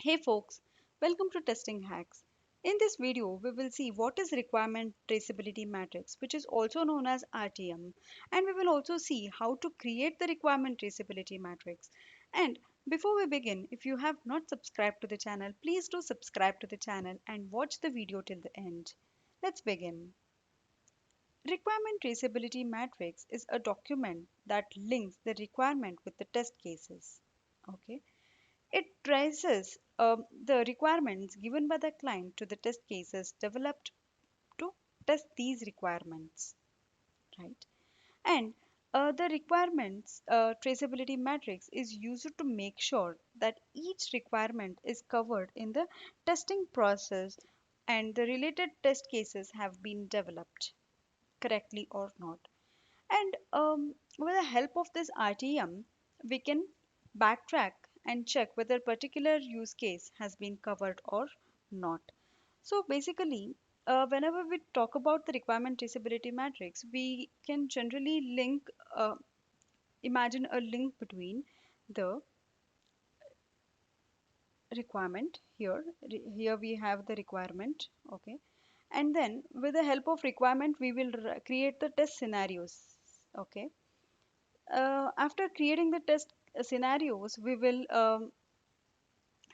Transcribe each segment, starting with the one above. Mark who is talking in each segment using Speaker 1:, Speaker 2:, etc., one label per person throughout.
Speaker 1: Hey folks, welcome to Testing Hacks. In this video, we will see what is Requirement Traceability Matrix, which is also known as RTM, and we will also see how to create the Requirement Traceability Matrix. And before we begin, if you have not subscribed to the channel, please do subscribe to the channel and watch the video till the end. Let's begin. Requirement Traceability Matrix is a document that links the requirement with the test cases. Okay. It traces the requirements given by the client to the test cases developed to test these requirements, right? And the requirements traceability matrix is used to make sure that each requirement is covered in the testing process and the related test cases have been developed correctly or not. And with the help of this RTM, we can backtrack and check whether a particular use case has been covered or not. So basically, whenever we talk about the requirement traceability matrix, we can generally imagine a link between the requirement here. Here we have the requirement, okay, and then with the help of requirement, we will create the test scenarios, okay. After creating the test scenarios, we will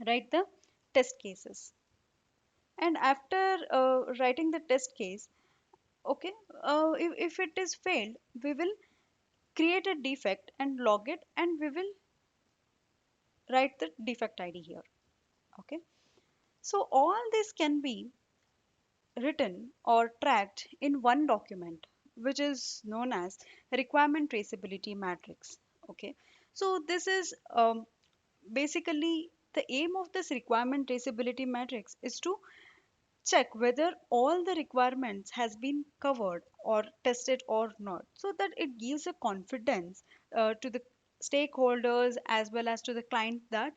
Speaker 1: write the test cases. And after writing the test case, okay, if it is failed, we will create a defect and log it, and we will write the defect ID here. Okay, so all this can be written or tracked in one document, which is known as requirement traceability matrix. Okay, so this is basically the aim of this requirement traceability matrix is to check whether all the requirements has been covered or tested or not, so that it gives a confidence to the stakeholders as well as to the client that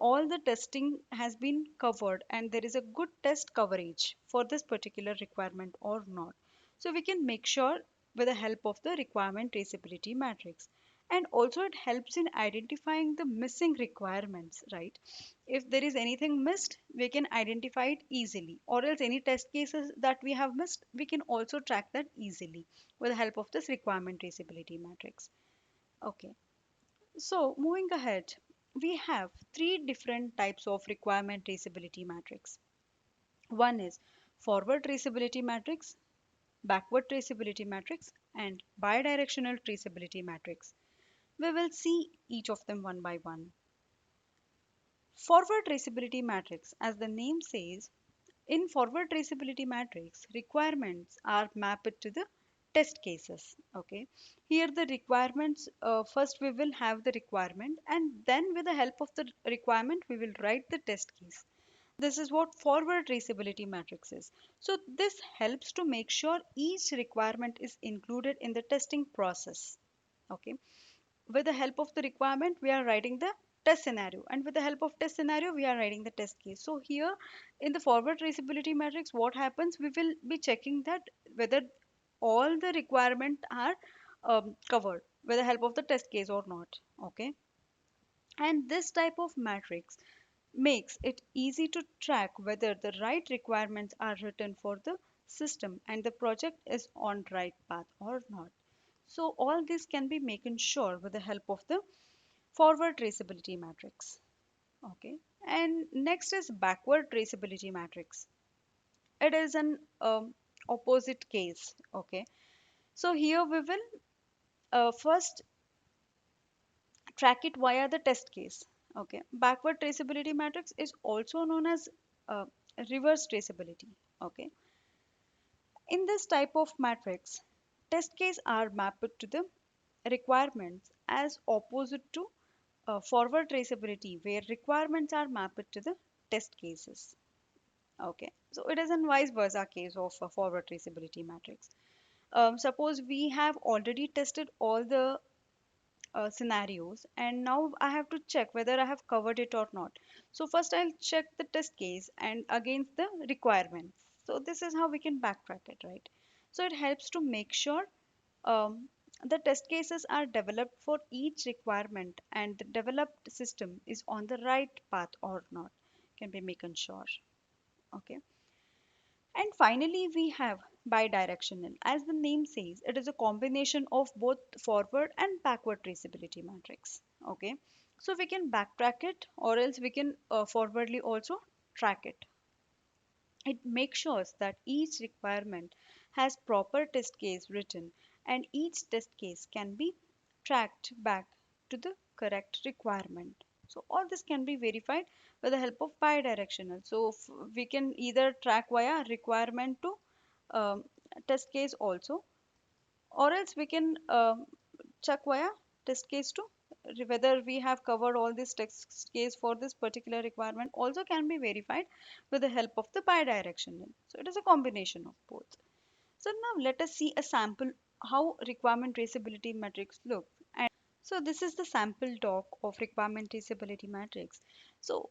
Speaker 1: all the testing has been covered and there is a good test coverage for this particular requirement or not. So we can make sure with the help of the requirement traceability matrix. And also it helps in identifying the missing requirements, right? If there is anything missed, we can identify it easily, or else any test cases that we have missed, we can also track that easily with the help of this requirement traceability matrix. Okay, so moving ahead, we have three different types of requirement traceability matrix. One is forward traceability matrix, backward traceability matrix, and bidirectional traceability matrix. We will see each of them one by one. Forward traceability matrix, as the name says, in forward traceability matrix, requirements are mapped to the test cases. Okay, here the requirements, first we will have the requirement, and then with the help of the requirement, we will write the test case. This is what forward traceability matrix is. So this helps to make sure each requirement is included in the testing process. Okay, with the help of the requirement, we are writing the test scenario, and with the help of test scenario, we are writing the test case. So here in the forward traceability matrix, what happens, we will be checking that whether all the requirement are covered with the help of the test case or not. Okay, and this type of matrix makes it easy to track whether the right requirements are written for the system and the project is on right path or not. So all this can be making sure with the help of the forward traceability matrix. Okay, and next is backward traceability matrix. It is an opposite case. Okay, so here we will first track it via the test case. Okay, backward traceability matrix is also known as uh, reverse traceability. Okay, in this type of matrix, test case are mapped to the requirements as opposite to forward traceability where requirements are mapped to the test cases. Okay, so it is a vice versa case of a forward traceability matrix. Suppose we have already tested all the scenarios and now I have to check whether I have covered it or not. So first I'll check the test case and against the requirements. So this is how we can backtrack it, right? So it helps to make sure um, The test cases are developed for each requirement and the developed system is on the right path or not can be making sure. Okay. And finally, we have bidirectional. As the name says, it is a combination of both forward and backward traceability matrix. Okay, so we can backtrack it or else we can forwardly also track it. It makes sure that each requirement has proper test case written and each test case can be tracked back to the correct requirement. So all this can be verified with the help of bidirectional. So we can either track via requirement to um, test case also, or else we can check via test case to whether we have covered all this test case for this particular requirement also can be verified with the help of the bidirectional. So it is a combination of both. So now let us see a sample how requirement traceability matrix look. So this is the sample doc of requirement traceability matrix. So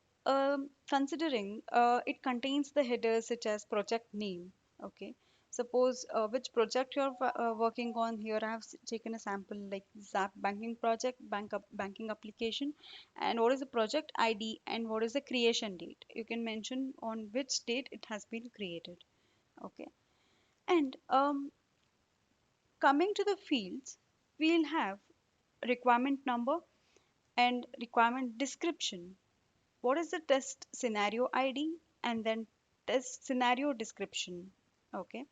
Speaker 1: considering it contains the headers such as project name. Okay. Suppose which project you're working on. Here I have taken a sample like ZAP banking project, banking application, and what is the project ID and what is the creation date. You can mention on which date it has been created. Okay. And coming to the fields, we'll have requirement number and requirement description. What is the test scenario ID and then test scenario description. Okay.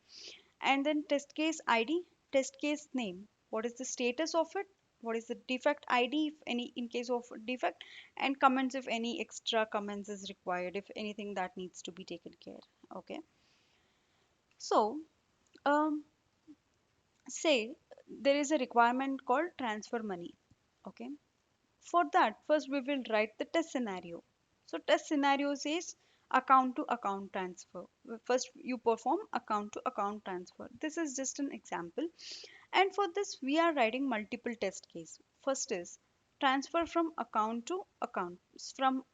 Speaker 1: And then test case ID, test case name. What is the status of it? What is the defect ID if any in case of defect and comments if any extra comments is required if anything that needs to be taken care. Okay. So say there is a requirement called transfer money. Okay. For that, first we will write the test scenario. So test scenario says account to account transfer. First you perform account to account transfer. This is just an example. And for this we are writing multiple test case. First is transfer from account to account, from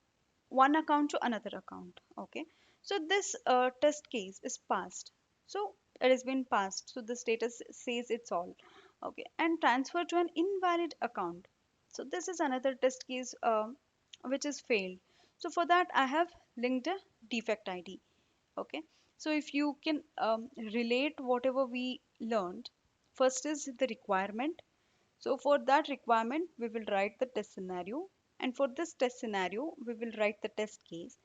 Speaker 1: one account to another account. Okay. So this test case is passed. So it has been passed. So the status says it's all. Okay. And transfer to an invalid account. So this is another test case which is failed. So for that I have linked a defect ID. Okay. So if you can relate whatever we learned, first is the requirement. So for that requirement, we will write the test scenario. And for this test scenario, we will write the test case.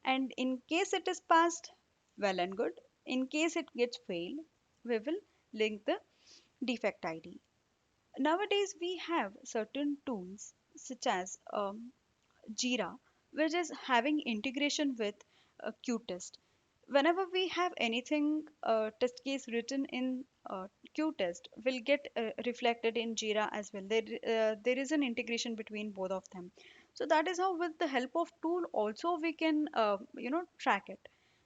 Speaker 1: And in case it is passed, well and good. In case it gets failed, we will link the defect ID. Nowadays, we have certain tools such as Jira, which is having integration with Qtest. Whenever we have anything test case written in Qtest, will get reflected in Jira as well. There is an integration between both of them. So that is how, with the help of tool, also we can track it.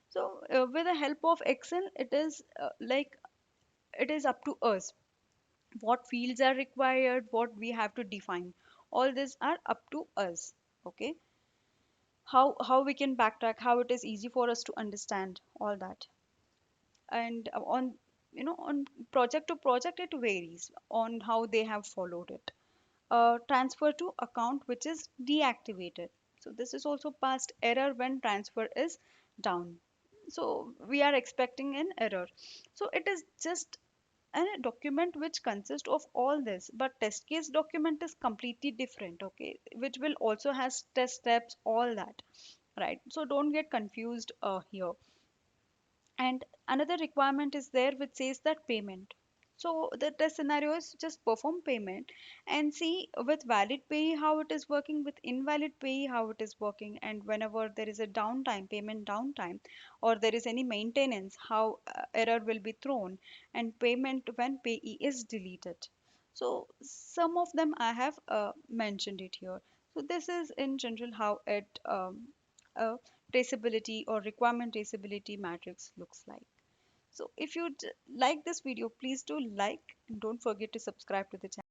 Speaker 1: So with the help of Excel, it is like it is up to us what fields are required, what we have to define. All these are up to us. Okay, how we can backtrack, how it is easy for us to understand all that. And on on project to project it varies on how they have followed it. Transfer to account which is deactivated, so this is also past error when transfer is down. So we are expecting an error. So it is just a document which consists of all this, but test case document is completely different. Okay, which will also has test steps, all that, right? So don't get confused here. And another requirement is there which says that payment. So the test scenario is just perform payment and see with valid pay how it is working, with invalid pay how it is working, and whenever there is a downtime, payment downtime, or there is any maintenance, how error will be thrown, and payment when payee is deleted. So some of them I have mentioned it here. So this is in general how it uh, traceability or requirement traceability matrix looks like. So if you like this video, please do like and don't forget to subscribe to the channel.